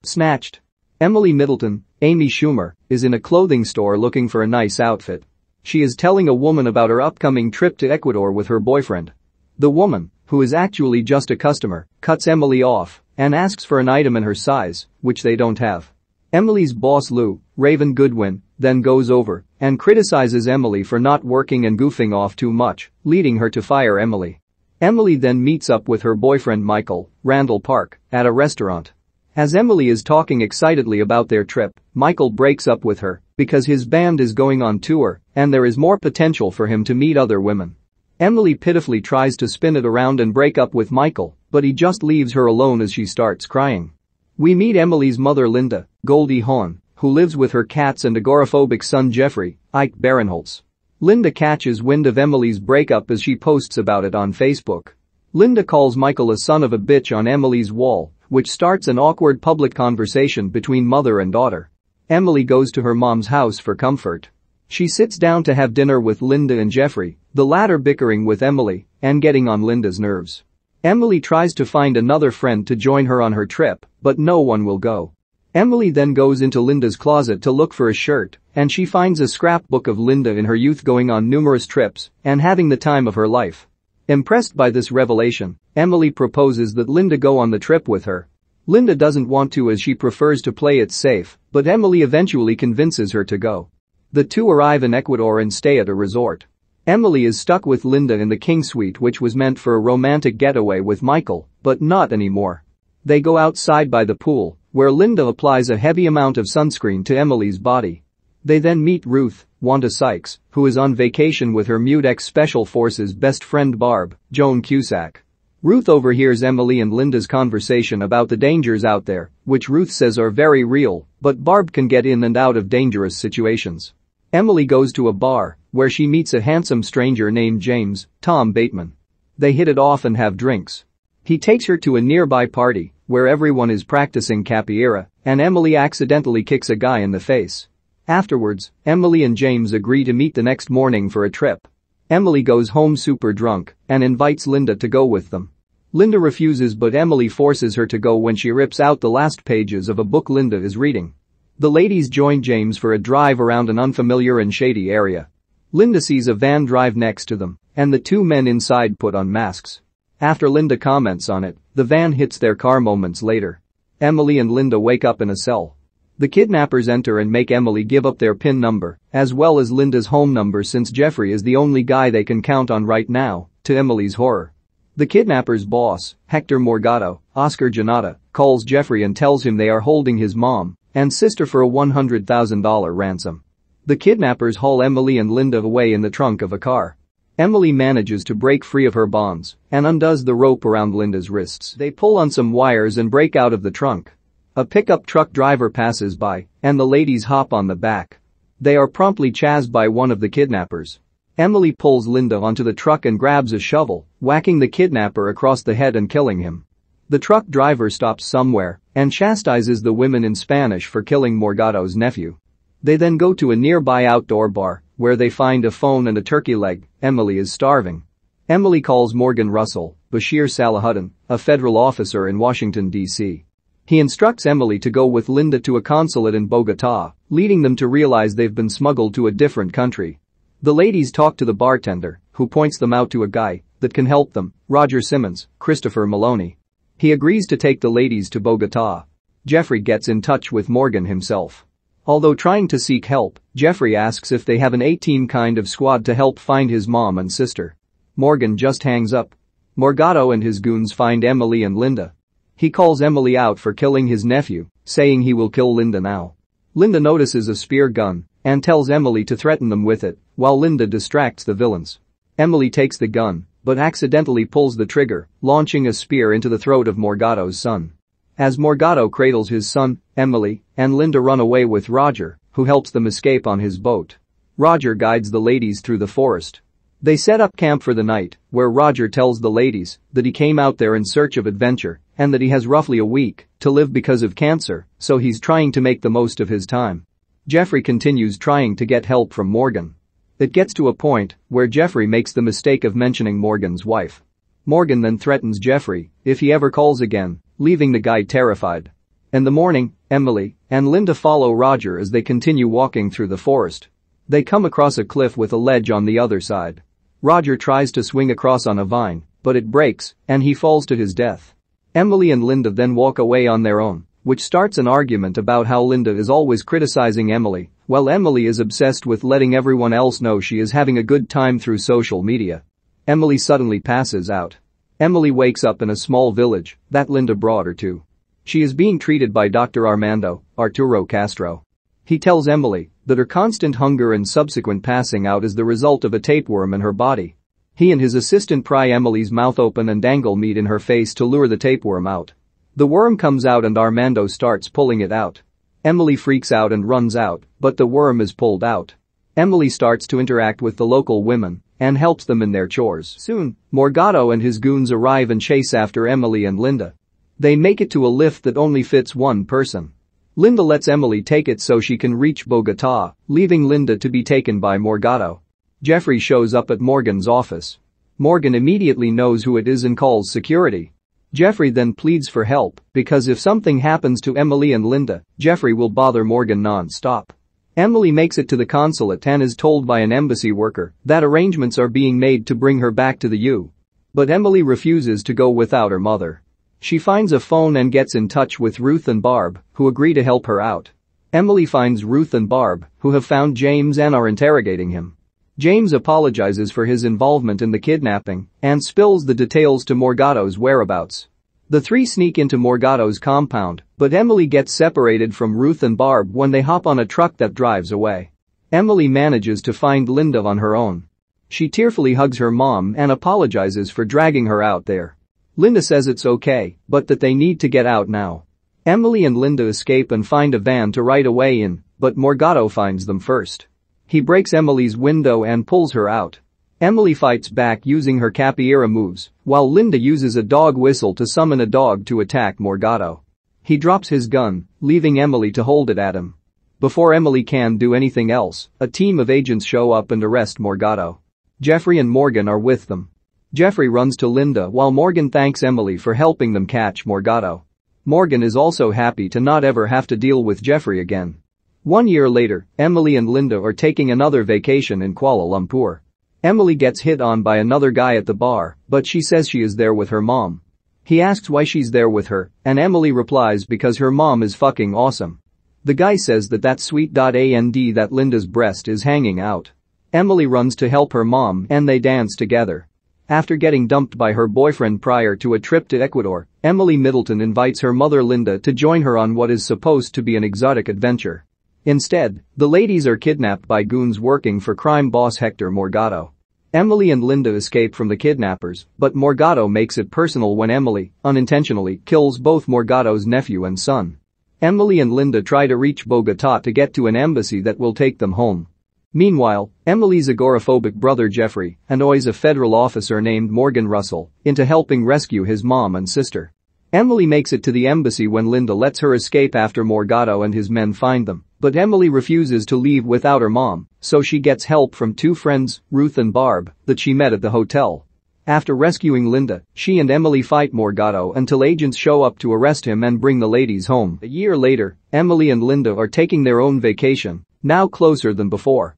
Snatched. Emily Middleton, Amy Schumer, is in a clothing store looking for a nice outfit. She is telling a woman about her upcoming trip to Ecuador with her boyfriend. The woman, who is actually just a customer, cuts Emily off and asks for an item in her size, which they don't have. Emily's boss Lou, Raven Goodwin, then goes over and criticizes Emily for not working and goofing off too much, leading her to fire Emily. Emily then meets up with her boyfriend Michael, Randall Park, at a restaurant. As Emily is talking excitedly about their trip, Michael breaks up with her because his band is going on tour and there is more potential for him to meet other women. Emily pitifully tries to spin it around and break up with Michael, but he just leaves her alone as she starts crying. We meet Emily's mother Linda, Goldie Hawn, who lives with her cats and agoraphobic son Jeffrey, Ike Barinholtz. Linda catches wind of Emily's breakup as she posts about it on Facebook. Linda calls Michael a son of a bitch on Emily's wall, which starts an awkward public conversation between mother and daughter. Emily goes to her mom's house for comfort. She sits down to have dinner with Linda and Jeffrey, the latter bickering with Emily and getting on Linda's nerves. Emily tries to find another friend to join her on her trip, but no one will go. Emily then goes into Linda's closet to look for a shirt, and she finds a scrapbook of Linda in her youth going on numerous trips and having the time of her life. Impressed by this revelation, Emily proposes that Linda go on the trip with her. Linda doesn't want to as she prefers to play it safe, but Emily eventually convinces her to go. The two arrive in Ecuador and stay at a resort. Emily is stuck with Linda in the King Suite, which was meant for a romantic getaway with Michael, but not anymore. They go outside by the pool, where Linda applies a heavy amount of sunscreen to Emily's body. They then meet Ruth, Wanda Sykes, who is on vacation with her mute ex-Special Forces best friend Barb, Joan Cusack. Ruth overhears Emily and Linda's conversation about the dangers out there, which Ruth says are very real, but Barb can get in and out of dangerous situations. Emily goes to a bar, where she meets a handsome stranger named James, Tom Bateman. They hit it off and have drinks. He takes her to a nearby party, where everyone is practicing capoeira, and Emily accidentally kicks a guy in the face. Afterwards, Emily and James agree to meet the next morning for a trip. Emily goes home super drunk and invites Linda to go with them. Linda refuses, but Emily forces her to go when she rips out the last pages of a book Linda is reading. The ladies join James for a drive around an unfamiliar and shady area. Linda sees a van drive next to them, and the two men inside put on masks. After Linda comments on it, the van hits their car moments later. Emily and Linda wake up in a cell. The kidnappers enter and make Emily give up their PIN number, as well as Linda's home number, since Jeffrey is the only guy they can count on right now, to Emily's horror. The kidnappers' boss, Hector Morgado, Óscar Jaenada, calls Jeffrey and tells him they are holding his mom and sister for a $100,000 ransom. The kidnappers haul Emily and Linda away in the trunk of a car. Emily manages to break free of her bonds and undoes the rope around Linda's wrists. They pull on some wires and break out of the trunk. A pickup truck driver passes by, and the ladies hop on the back. They are promptly chased by one of the kidnappers. Emily pulls Linda onto the truck and grabs a shovel, whacking the kidnapper across the head and killing him. The truck driver stops somewhere and chastises the women in Spanish for killing Morgado's nephew. They then go to a nearby outdoor bar, where they find a phone and a turkey leg. Emily is starving. Emily calls Morgan Russell, Bashir Salahuddin, a federal officer in Washington, D.C. He instructs Emily to go with Linda to a consulate in Bogotá, leading them to realize they've been smuggled to a different country. The ladies talk to the bartender, who points them out to a guy that can help them, Roger Simmons, Christopher Meloni. He agrees to take the ladies to Bogotá. Jeffrey gets in touch with Morgan himself. Although trying to seek help, Jeffrey asks if they have an A-team kind of squad to help find his mom and sister. Morgan just hangs up. Morgado and his goons find Emily and Linda. He calls Emily out for killing his nephew, saying he will kill Linda now. Linda notices a spear gun and tells Emily to threaten them with it, while Linda distracts the villains. Emily takes the gun, but accidentally pulls the trigger, launching a spear into the throat of Morgado's son. As Morgado cradles his son, Emily and Linda run away with Roger, who helps them escape on his boat. Roger guides the ladies through the forest. They set up camp for the night, where Roger tells the ladies that he came out there in search of adventure and that he has roughly a week to live because of cancer, so he's trying to make the most of his time. Jeffrey continues trying to get help from Morgan. It gets to a point where Jeffrey makes the mistake of mentioning Morgan's wife. Morgan then threatens Jeffrey if he ever calls again, leaving the guy terrified. In the morning, Emily and Linda follow Roger as they continue walking through the forest. They come across a cliff with a ledge on the other side. Roger tries to swing across on a vine, but it breaks, and he falls to his death. Emily and Linda then walk away on their own, which starts an argument about how Linda is always criticizing Emily, while Emily is obsessed with letting everyone else know she is having a good time through social media. Emily suddenly passes out. Emily wakes up in a small village that Linda brought her to. She is being treated by Dr. Arturo Castro. He tells Emily that her constant hunger and subsequent passing out is the result of a tapeworm in her body. He and his assistant pry Emily's mouth open and dangle meat in her face to lure the tapeworm out. The worm comes out and Armando starts pulling it out. Emily freaks out and runs out, but the worm is pulled out. Emily starts to interact with the local women and helps them in their chores. Soon, Morgado and his goons arrive and chase after Emily and Linda. They make it to a lift that only fits one person. Linda lets Emily take it so she can reach Bogota, leaving Linda to be taken by Morgado. Jeffrey shows up at Morgan's office. Morgan immediately knows who it is and calls security. Jeffrey then pleads for help because if something happens to Emily and Linda, Jeffrey will bother Morgan non-stop. Emily makes it to the consulate and is told by an embassy worker that arrangements are being made to bring her back to the U. But Emily refuses to go without her mother. She finds a phone and gets in touch with Ruth and Barb, who agree to help her out. Emily finds Ruth and Barb, who have found James and are interrogating him. James apologizes for his involvement in the kidnapping and spills the details to Morgado's whereabouts. The three sneak into Morgado's compound, but Emily gets separated from Ruth and Barb when they hop on a truck that drives away. Emily manages to find Linda on her own. She tearfully hugs her mom and apologizes for dragging her out there. Linda says it's okay, but that they need to get out now. Emily and Linda escape and find a van to ride away in, but Morgado finds them first. He breaks Emily's window and pulls her out. Emily fights back using her capoeira moves, while Linda uses a dog whistle to summon a dog to attack Morgado. He drops his gun, leaving Emily to hold it at him. Before Emily can do anything else, a team of agents show up and arrest Morgado. Jeffrey and Morgan are with them. Jeffrey runs to Linda while Morgan thanks Emily for helping them catch Morgado. Morgan is also happy to not ever have to deal with Jeffrey again. 1 year later, Emily and Linda are taking another vacation in Kuala Lumpur. Emily gets hit on by another guy at the bar, but she says she is there with her mom. He asks why she's there with her, and Emily replies because her mom is fucking awesome. The guy says that's sweet and that Linda's breast is hanging out. Emily runs to help her mom and they dance together. After getting dumped by her boyfriend prior to a trip to Ecuador, Emily Middleton invites her mother Linda to join her on what is supposed to be an exotic adventure. Instead, the ladies are kidnapped by goons working for crime boss Hector Morgado. Emily and Linda escape from the kidnappers, but Morgado makes it personal when Emily, unintentionally, kills both Morgado's nephew and son. Emily and Linda try to reach Bogota to get to an embassy that will take them home. Meanwhile, Emily's agoraphobic brother Jeffrey annoys a federal officer named Morgan Russell into helping rescue his mom and sister. Emily makes it to the embassy when Linda lets her escape after Morgado and his men find them, but Emily refuses to leave without her mom, so she gets help from two friends, Ruth and Barb, that she met at the hotel. After rescuing Linda, she and Emily fight Morgado until agents show up to arrest him and bring the ladies home. A year later, Emily and Linda are taking their own vacation, now closer than before,